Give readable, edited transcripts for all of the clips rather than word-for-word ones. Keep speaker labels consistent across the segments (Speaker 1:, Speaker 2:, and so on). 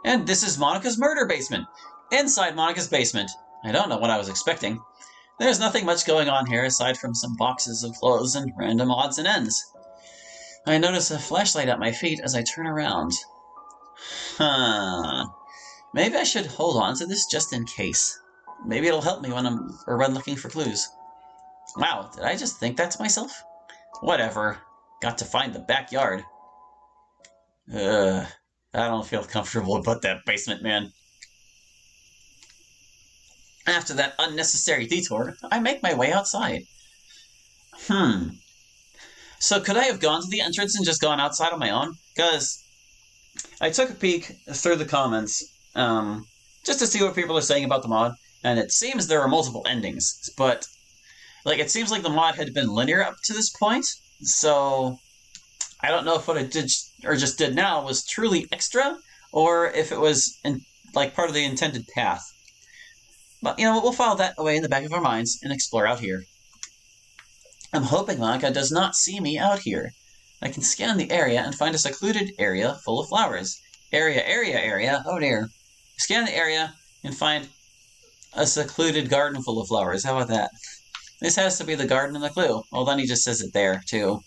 Speaker 1: And this is Monica's murder basement. Inside Monica's basement. I don't know what I was expecting. There's nothing much going on here aside from some boxes of clothes and random odds and ends. I notice a flashlight at my feet as I turn around. Maybe I should hold on to this just in case. Maybe it'll help me when looking for clues. Wow, did I just think that to myself? Whatever. Got to find the backyard. I don't feel comfortable about that basement, man. After that unnecessary detour, I make my way outside. So could I have gone to the entrance and just gone outside on my own? Because I took a peek through the comments, just to see what people are saying about the mod, and it seems there are multiple endings, but it seems like the mod had been linear up to this point, so I don't know if what I did or just did now was truly extra, or if it was part of the intended path. But, we'll file that away in the back of our minds and explore out here. I'm hoping Monica does not see me out here. I can scan the area and find a secluded area full of flowers. Area. Oh dear. Scan the area and find a secluded garden full of flowers. How about that? This has to be the garden in the clue. Well, then he just says it there, too.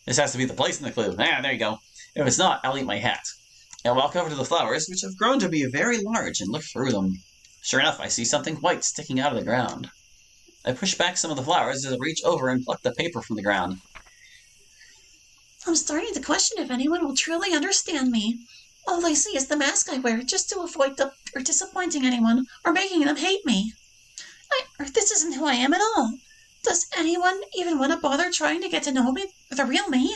Speaker 1: This has to be the place in the clue. There you go. If it's not, I'll eat my hat. I'll walk over to the flowers, which have grown to be very large, and look through them. Sure enough, I see something white sticking out of the ground. I push back some of the flowers as I reach over and pluck the paper from the ground.
Speaker 2: I'm starting to question if anyone will truly understand me. All I see is the mask I wear just to avoid disappointing anyone or making them hate me. This isn't who I am at all. Does anyone even want to bother trying to get to know me, the real me?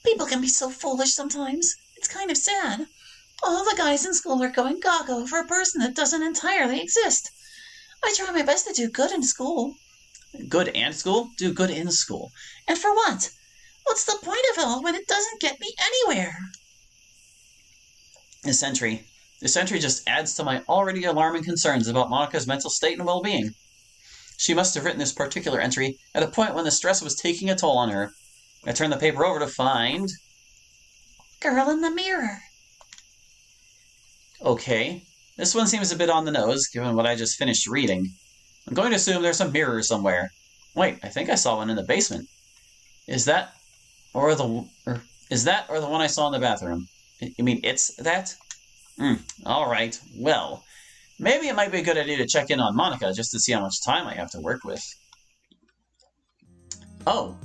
Speaker 2: People can be so foolish sometimes. It's kind of sad. All the guys in school are going gaga over a person that doesn't entirely exist. I try my best to do good in school.
Speaker 1: Good and school? Do good in school.
Speaker 2: And for what? What's the point of it all when it doesn't get me anywhere?
Speaker 1: This entry just adds to my already alarming concerns about Monica's mental state and well-being. She must have written this particular entry at a point when the stress was taking a toll on her. I turn the paper over to find...
Speaker 2: Girl in the mirror.
Speaker 1: Okay. This one seems a bit on the nose, given what I just finished reading. I'm going to assume there's a mirror somewhere. Wait, I think I saw one in the basement. Is that or the one I saw in the bathroom? You mean it's that? Alright, well, maybe it might be a good idea to check in on Monica just to see how much time I have to work with. Oh,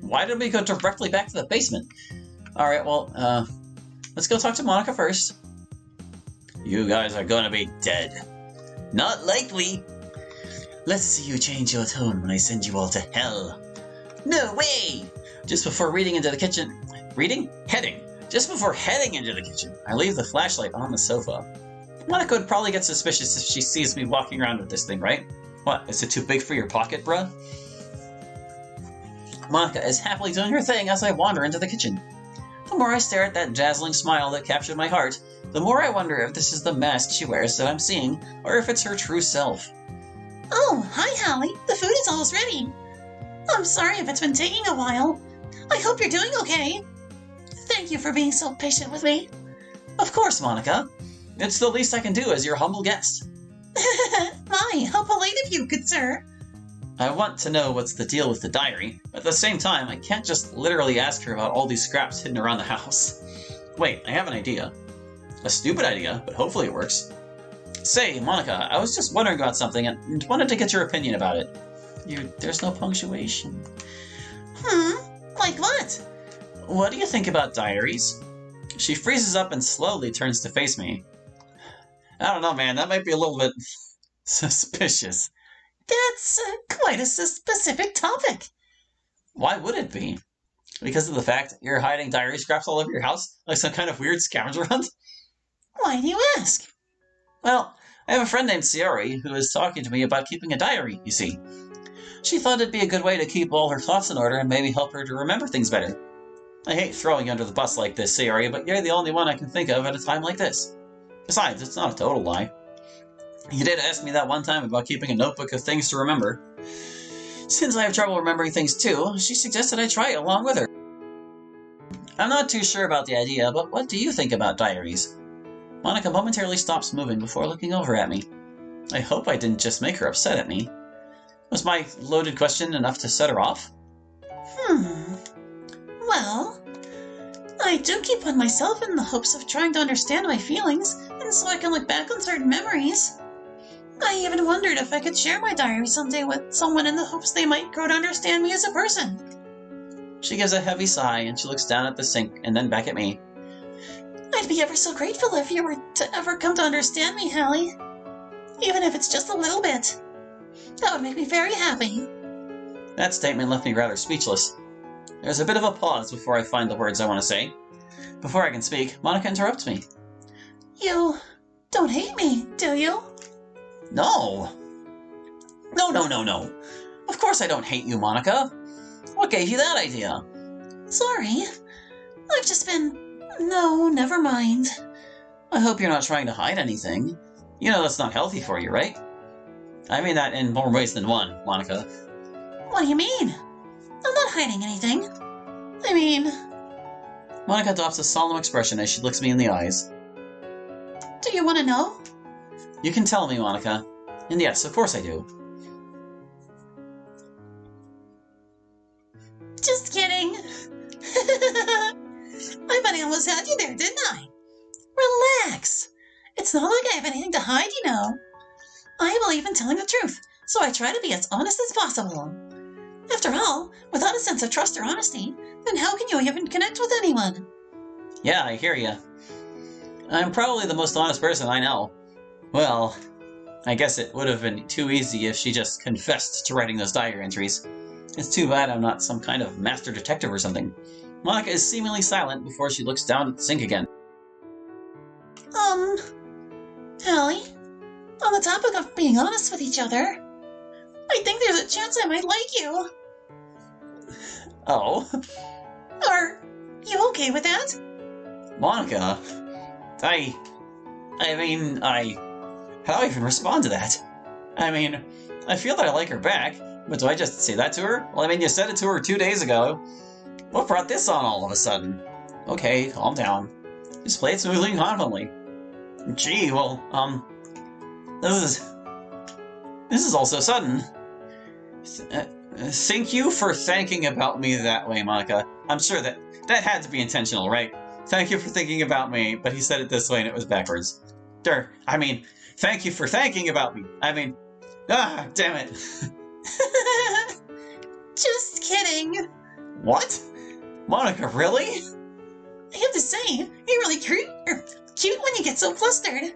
Speaker 1: why did we go directly back to the basement? Alright, well, let's go talk to Monica first. You guys are gonna be dead. Not likely. Let's see you change your tone when I send you all to hell. No way! Just before heading into the kitchen, I leave the flashlight on the sofa. Monica would probably get suspicious if she sees me walking around with this thing, right? What, is it too big for your pocket, bruh? Monica is happily doing her thing as I wander into the kitchen. The more I stare at that dazzling smile that captured my heart, the more I wonder if this is the mask she wears that I'm seeing, or if it's her true self.
Speaker 2: Oh, hi, Hallie. The food is almost ready. I'm sorry if it's been taking a while. I hope you're doing okay. Thank you for being so patient with me.
Speaker 1: Of course, Monica. It's the least I can do as your humble guest.
Speaker 2: My, how polite of you, good sir.
Speaker 1: I want to know what's the deal with the diary, but at the same time, I can't just literally ask her about all these scraps hidden around the house. Wait, I have an idea. A stupid idea, but hopefully it works. Say, Monica, I was just wondering about something and wanted to get your opinion about it. There's no punctuation.
Speaker 2: Like what?
Speaker 1: What do you think about diaries? She freezes up and slowly turns to face me. I don't know, man, that might be a little bit suspicious.
Speaker 2: That's quite a specific topic.
Speaker 1: Why would it be? Because of the fact you're hiding diary scraps all over your house? Like some kind of weird scavenger hunt?
Speaker 2: Why do you ask?
Speaker 1: Well, I have a friend named Sayori who is talking to me about keeping a diary, you see. She thought it'd be a good way to keep all her thoughts in order and maybe help her to remember things better. I hate throwing you under the bus like this, Sayori, but you're the only one I can think of at a time like this. Besides, it's not a total lie. You did ask me that one time about keeping a notebook of things to remember. Since I have trouble remembering things too, she suggested I try it along with her. I'm not too sure about the idea, but what do you think about diaries? Monica momentarily stops moving before looking over at me. I hope I didn't just make her upset at me. Was my loaded question enough to set her off?
Speaker 2: Well, I do keep one myself in the hopes of trying to understand my feelings, and so I can look back on certain memories. I even wondered if I could share my diary someday with someone in the hopes they might grow to understand me as a person.
Speaker 1: She gives a heavy sigh and she looks down at the sink and then back at me.
Speaker 2: I'd be ever so grateful if you were to ever come to understand me, Hallie. Even if it's just a little bit. That would make me very happy.
Speaker 1: That statement left me rather speechless. There's a bit of a pause before I find the words I want to say. Before I can speak, Monica interrupts me.
Speaker 2: You don't hate me, do you?
Speaker 1: No. No. Of course I don't hate you, Monica. What gave you that idea?
Speaker 2: Sorry. I've just been... No, never mind.
Speaker 1: I hope you're not trying to hide anything. You know that's not healthy for you, right? I mean that in more ways than one, Monica.
Speaker 2: What do you mean? I'm not hiding anything. I mean...
Speaker 1: Monica adopts a solemn expression as she looks me in the eyes.
Speaker 2: Do you want to know?
Speaker 1: You can tell me, Monica. And yes, of course I do.
Speaker 2: Just kidding. I bet I almost had you there, didn't I? Relax. It's not like I have anything to hide, you know. I believe in telling the truth, so I try to be as honest as possible. After all, without a sense of trust or honesty, then how can you even connect with anyone?
Speaker 1: Yeah, I hear ya. I'm probably the most honest person I know. Well, I guess it would have been too easy if she just confessed to writing those diary entries. It's too bad I'm not some kind of master detective or something. Monica is seemingly silent before she looks down at the sink again.
Speaker 2: Hallie, on the topic of being honest with each other, I think there's a chance I might like you.
Speaker 1: Oh?
Speaker 2: Are you okay with that?
Speaker 1: Monica, how do I even respond to that? I mean, I feel that I like her back, but do I just say that to her? Well, I mean, you said it to her 2 days ago. What brought this on all of a sudden? Okay, calm down. Just play it smoothly and confidently. Gee, well, this is all so sudden. Thank you for thinking about me that way, Monica. I'm sure that had to be intentional, right? Thank you for thinking about me, but he said it this way and it was backwards. Thank you for thinking about me. Damn it.
Speaker 2: Just kidding.
Speaker 1: What? Monica, really?
Speaker 2: I have to say, you're really cute when you get so flustered.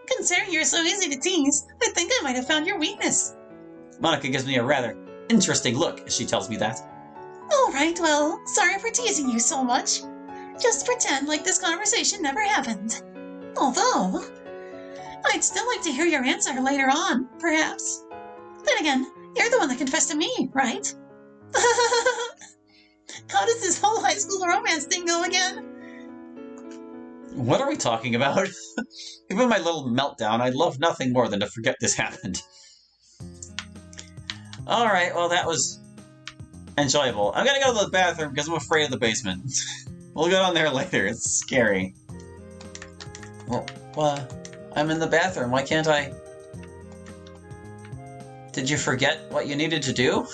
Speaker 2: Considering you're so easy to tease, I think I might have found your weakness.
Speaker 1: Monica gives me a rather interesting look as she tells me that.
Speaker 2: All right, well, sorry for teasing you so much. Just pretend like this conversation never happened. Although, I'd still like to hear your answer later on, perhaps. Then again, you're the one that confessed to me, right? How does this whole high school romance thing go again?
Speaker 1: What are we talking about? Given my little meltdown, I'd love nothing more than to forget this happened. Alright, well that was enjoyable. I'm gonna go to the bathroom because I'm afraid of the basement. We'll go down there later, it's scary. Well, I'm in the bathroom, why can't I? Did you forget what you needed to do?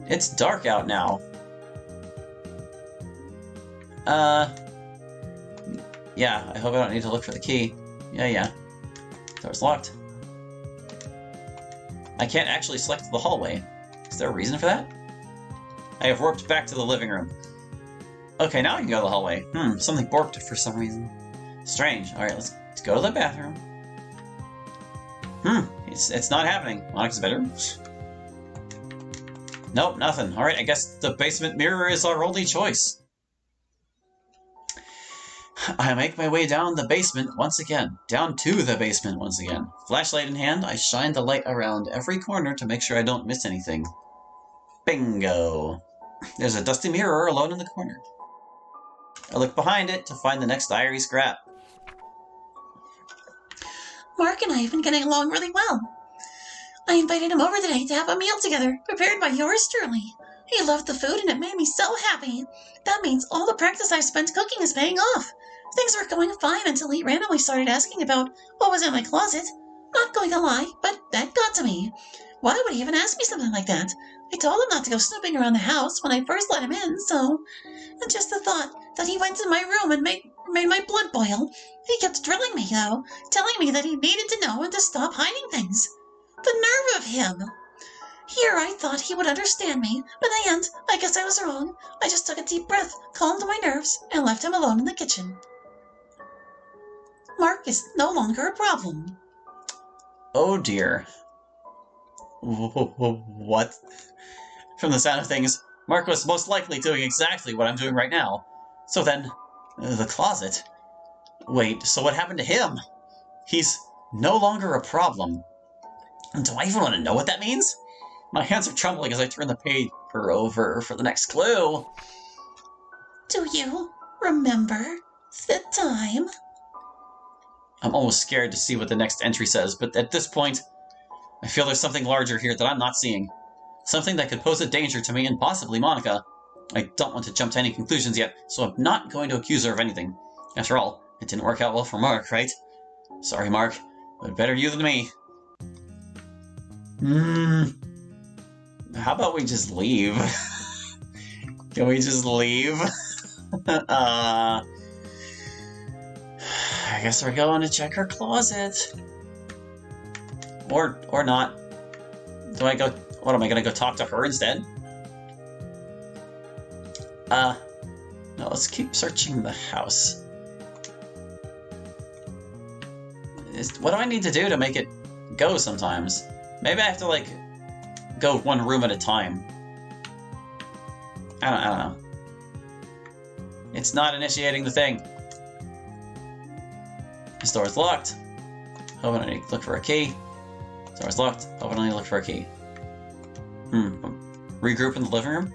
Speaker 1: It's dark out now. Yeah, I hope I don't need to look for the key. Yeah. Door's locked. I can't actually select the hallway. Is there a reason for that? I have warped back to the living room. Okay, now I can go to the hallway. Something borked for some reason. Strange. Alright, let's go to the bathroom. It's not happening. Monica's bedroom? Nope, nothing. Alright, I guess the basement mirror is our only choice. I make my way down the basement once again. Down to the basement once again. Flashlight in hand, I shine the light around every corner to make sure I don't miss anything. Bingo! There's a dusty mirror alone in the corner. I look behind it to find the next diary scrap.
Speaker 2: Mark and I have been getting along really well. I invited him over today to have a meal together, prepared by yours truly. He loved the food and it made me so happy. That means all the practice I've spent cooking is paying off. Things were going fine until he randomly started asking about what was in my closet. Not going to lie, but that got to me. Why would he even ask me something like that? I told him not to go snooping around the house when I first let him in, so... And just the thought that he went to my room and made my blood boil. He kept drilling me, though, telling me that he needed to know and to stop hiding things. The nerve of him! Here I thought he would understand me, but in the end, I guess I was wrong. I just took a deep breath, calmed my nerves, and left him alone in the kitchen. Mark is no longer a problem.
Speaker 1: Oh dear. What? From the sound of things, Mark was most likely doing exactly what I'm doing right now. So then, the closet. Wait, so what happened to him? He's no longer a problem. Do I even want to know what that means? My hands are trembling as I turn the paper over for the next clue.
Speaker 2: Do you remember the time?
Speaker 1: I'm almost scared to see what the next entry says, but at this point, I feel there's something larger here that I'm not seeing. Something that could pose a danger to me and possibly Monica. I don't want to jump to any conclusions yet, so I'm not going to accuse her of anything. After all, it didn't work out well for Mark, right? Sorry, Mark, but better you than me. How about we just leave? Can we just leave? I guess we're going to check her closet. Or not. Do I go... What, am I gonna go talk to her instead? No, let's keep searching the house. What do I need to do to make it go sometimes? Maybe I have to, like, go one room at a time. I don't know. It's not initiating the thing. This door's locked. Hoping I need to look for a key. This door's locked. Hoping I need to look for a key. Regroup in the living room?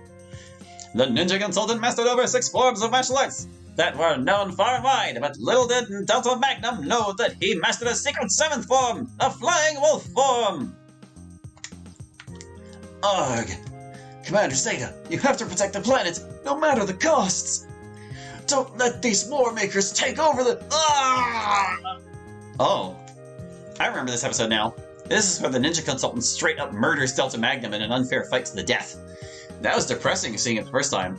Speaker 1: The ninja consultant mastered over 6 forms of martial arts that were known far and wide, but little did Delta Magnum know that he mastered a secret 7th form, the Flying Wolf form! Ugh! Commander Zeta, you have to protect the planet, no matter the costs! Don't let these war makers take over the... Ah! Oh. I remember this episode now. This is where the ninja consultant straight up murders Delta Magnum in an unfair fight to the death. That was depressing seeing it the first time.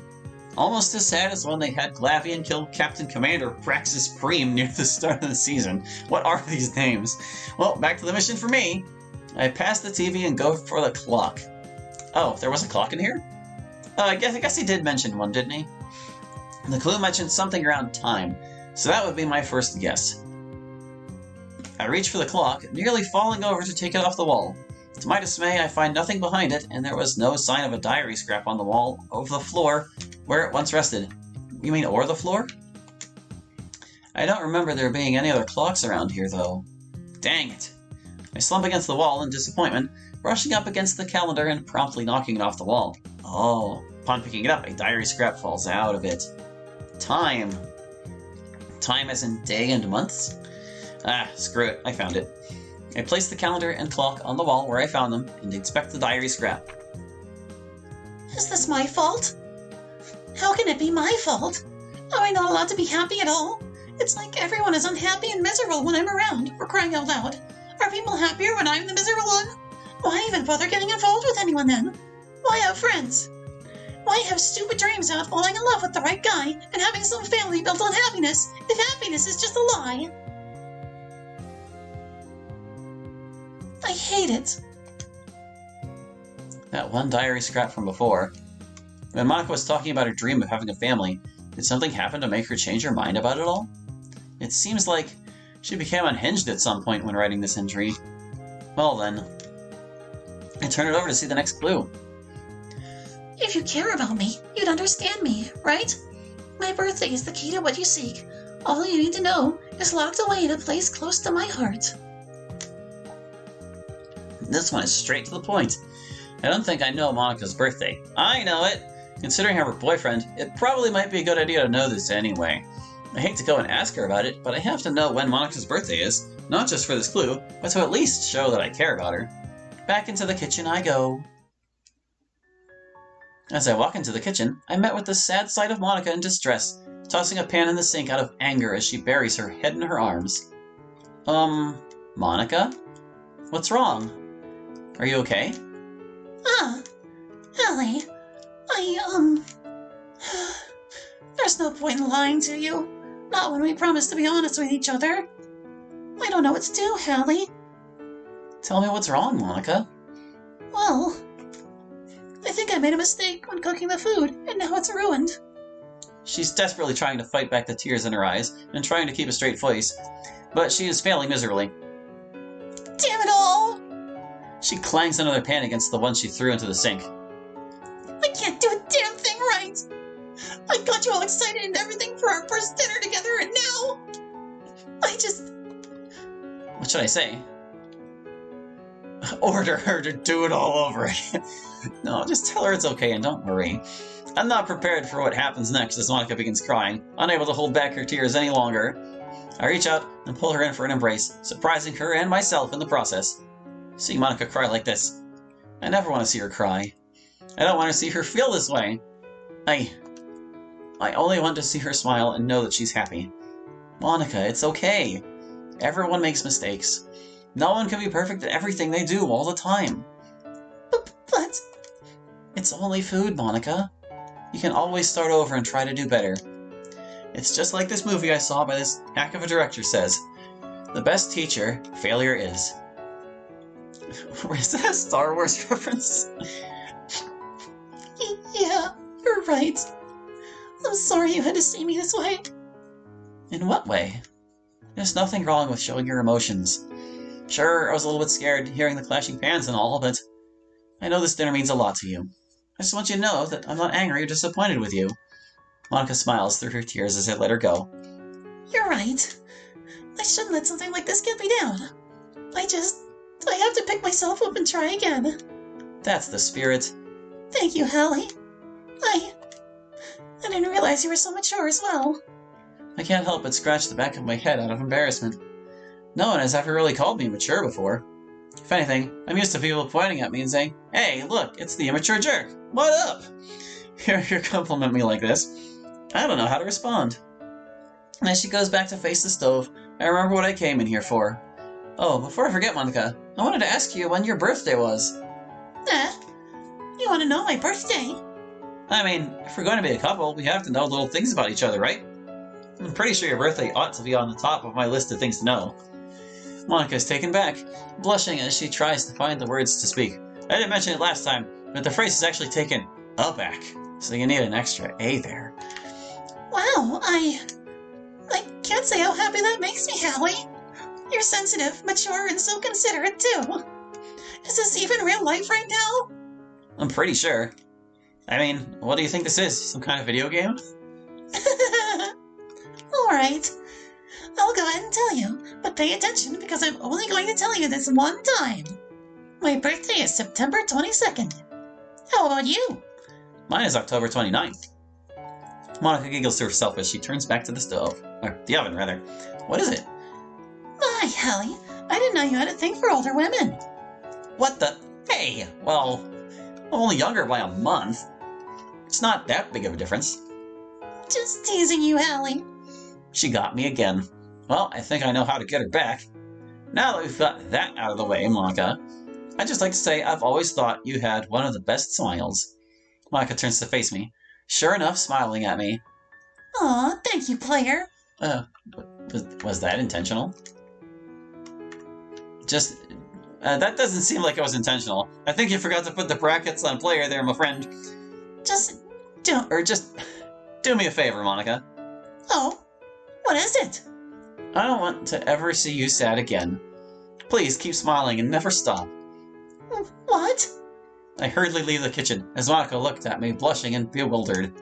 Speaker 1: Almost as sad as when they had Glavian kill Captain Commander Praxis Preem near the start of the season. What are these names? Well, back to the mission for me. I pass the TV and go for the clock. Oh, there was a clock in here? I guess he did mention one, didn't he? The clue mentioned something around time, so that would be my first guess. I reach for the clock, nearly falling over to take it off the wall. To my dismay, I find nothing behind it, and there was no sign of a diary scrap on the wall over the floor where it once rested. You mean over the floor? I don't remember there being any other clocks around here, though. Dang it. I slump against the wall in disappointment, brushing up against the calendar and promptly knocking it off the wall. Oh, upon picking it up, a diary scrap falls out of it. Time. Time as in day and months? Ah, screw it, I found it. I place the calendar and clock on the wall where I found them and inspect the diary scrap.
Speaker 2: Is this my fault? How can it be my fault? Am I not allowed to be happy at all? It's like everyone is unhappy and miserable when I'm around, for crying out loud. Are people happier when I'm the miserable one? Why even bother getting involved with anyone then? Why have friends? Why have stupid dreams about falling in love with the right guy and having some family built on happiness if happiness is just a lie? I hate it.
Speaker 1: That one diary scrap from before. When Monica was talking about her dream of having a family, did something happen to make her change her mind about it all? It seems like she became unhinged at some point when writing this entry. Well then, I turn it over to see the next clue.
Speaker 2: If you care about me, you'd understand me, right? My birthday is the key to what you seek. All you need to know is locked away in a place close to my heart.
Speaker 1: This one is straight to the point. I don't think I know Monica's birthday. I know it! Considering her boyfriend, it probably might be a good idea to know this anyway. I hate to go and ask her about it, but I have to know when Monica's birthday is, not just for this clue, but to at least show that I care about her. Back into the kitchen I go. As I walk into the kitchen, I met with the sad sight of Monica in distress, tossing a pan in the sink out of anger as she buries her head in her arms. Monica? What's wrong? Are you okay?
Speaker 2: Hallie, there's no point in lying to you. Not when we promised to be honest with each other. I don't know what to do, Hallie.
Speaker 1: Tell me what's wrong, Monica.
Speaker 2: Well, I think I made a mistake when cooking the food, and now it's ruined.
Speaker 1: She's desperately trying to fight back the tears in her eyes and trying to keep a straight voice, but she is failing miserably.
Speaker 2: Damn it all!
Speaker 1: She clangs another pan against the one she threw into the sink.
Speaker 2: I can't do a damn thing right! I got you all excited and everything for our first dinner together, and now...
Speaker 1: What should I say? Order her to do it all over again. No, just tell her it's okay and don't worry. I'm not prepared for what happens next as Monica begins crying, unable to hold back her tears any longer. I reach out and pull her in for an embrace, surprising her and myself in the process. Seeing Monica cry like this, I never want to see her cry. I don't want to see her feel this way. I only want to see her smile and know that she's happy. Monica, it's okay. Everyone makes mistakes. No one can be perfect at everything they do all the time.
Speaker 2: But...
Speaker 1: It's only food, Monica. You can always start over and try to do better. It's just like this movie I saw by this hack of a director says. The best teacher, failure is. Is that a Star Wars reference?
Speaker 2: Yeah, you're right. I'm sorry you had to see me this way.
Speaker 1: In what way? There's nothing wrong with showing your emotions. Sure, I was a little bit scared hearing the clashing pans and all, but I know this dinner means a lot to you. I just want you to know that I'm not angry or disappointed with you. Monica smiles through her tears as I let her go.
Speaker 2: You're right. I shouldn't let something like this get me down. I have to pick myself up and try again.
Speaker 1: That's the spirit.
Speaker 2: Thank you, Hallie. I didn't realize you were so mature as well.
Speaker 1: I can't help but scratch the back of my head out of embarrassment. No one has ever really called me mature before. If anything, I'm used to people pointing at me and saying, "Hey, look, it's the immature jerk. What up?" Hearing her compliment me like this, I don't know how to respond. As she goes back to face the stove, I remember what I came in here for. Oh, before I forget, Monica, I wanted to ask you when your birthday was.
Speaker 2: You want to know my birthday?
Speaker 1: I mean, if we're going to be a couple, we have to know little things about each other, right? I'm pretty sure your birthday ought to be on the top of my list of things to know. Monica is taken back, blushing as she tries to find the words to speak. I didn't mention it last time, but the phrase is actually taken aback, so you need an extra A there.
Speaker 2: Wow, I can't say how happy that makes me, Hallie. You're sensitive, mature, and so considerate, too. Is this even real life right now?
Speaker 1: I'm pretty sure. I mean, what do you think this is? Some kind of video game?
Speaker 2: Alright. I'll go ahead and tell you, but pay attention because I'm only going to tell you this one time. My birthday is September 22nd. How about you?
Speaker 1: Mine is October 29th. Monica giggles to herself as she turns back to the stove. Or the oven, rather. What is it?
Speaker 2: My, Hallie, I didn't know you had a thing for older women.
Speaker 1: What the? Hey, well, I'm only younger by a month. It's not that big of a difference.
Speaker 2: Just teasing you, Hallie.
Speaker 1: She got me again. Well, I think I know how to get her back. Now that we've got that out of the way, Monica, I'd just like to say I've always thought you had one of the best smiles. Monica turns to face me, sure enough smiling at me.
Speaker 2: Aw, thank you, player.
Speaker 1: Was that intentional? That doesn't seem like it was intentional. I think you forgot to put the brackets on player there, my friend.
Speaker 2: Just
Speaker 1: do me a favor, Monica.
Speaker 2: Oh, what is it?
Speaker 1: I don't want to ever see you sad again. Please keep smiling and never stop.
Speaker 2: What?
Speaker 1: I hurriedly leave the kitchen as Monica looked at me, blushing and bewildered.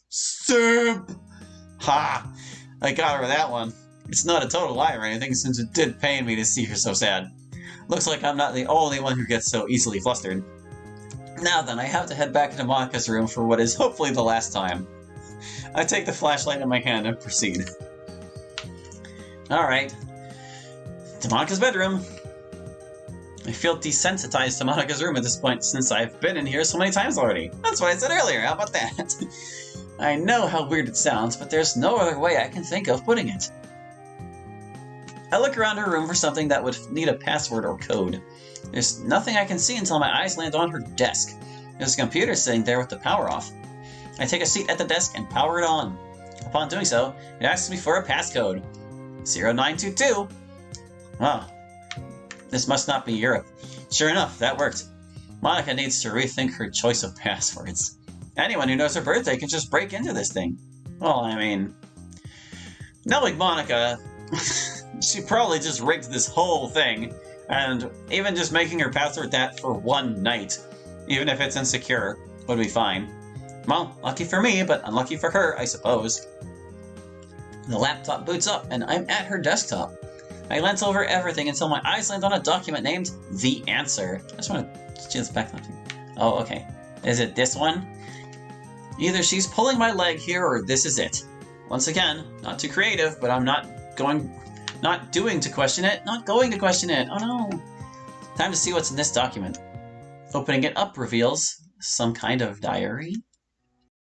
Speaker 1: Soup! Ha! I got her with that one. It's not a total lie or anything, since it did pain me to see her so sad. Looks like I'm not the only one who gets so easily flustered. Now then, I have to head back into Monica's room for what is hopefully the last time. I take the flashlight in my hand and proceed. Alright. To Monica's bedroom. I feel desensitized to Monica's room at this point since I've been in here so many times already. That's what I said earlier, how about that? I know how weird it sounds, but there's no other way I can think of putting it. I look around her room for something that would need a password or code. There's nothing I can see until my eyes land on her desk. There's a computer sitting there with the power off. I take a seat at the desk and power it on. Upon doing so, it asks me for a passcode. 0922. Wow. This must not be Europe. Sure enough, that worked. Monica needs to rethink her choice of passwords. Anyone who knows her birthday can just break into this thing. Well, I mean... knowing Monica, she probably just rigged this whole thing, and even just making her password that for one night, even if it's insecure, would be fine. Well, lucky for me, but unlucky for her, I suppose. The laptop boots up, and I'm at her desktop. I glance over everything until my eyes land on a document named The Answer. I just want to see this back. Oh, okay. Is it this one? Either she's pulling my leg here, or this is it. Once again, not too creative, but I'm not going to question it. Oh no. Time to see what's in this document. Opening it up reveals some kind of diary.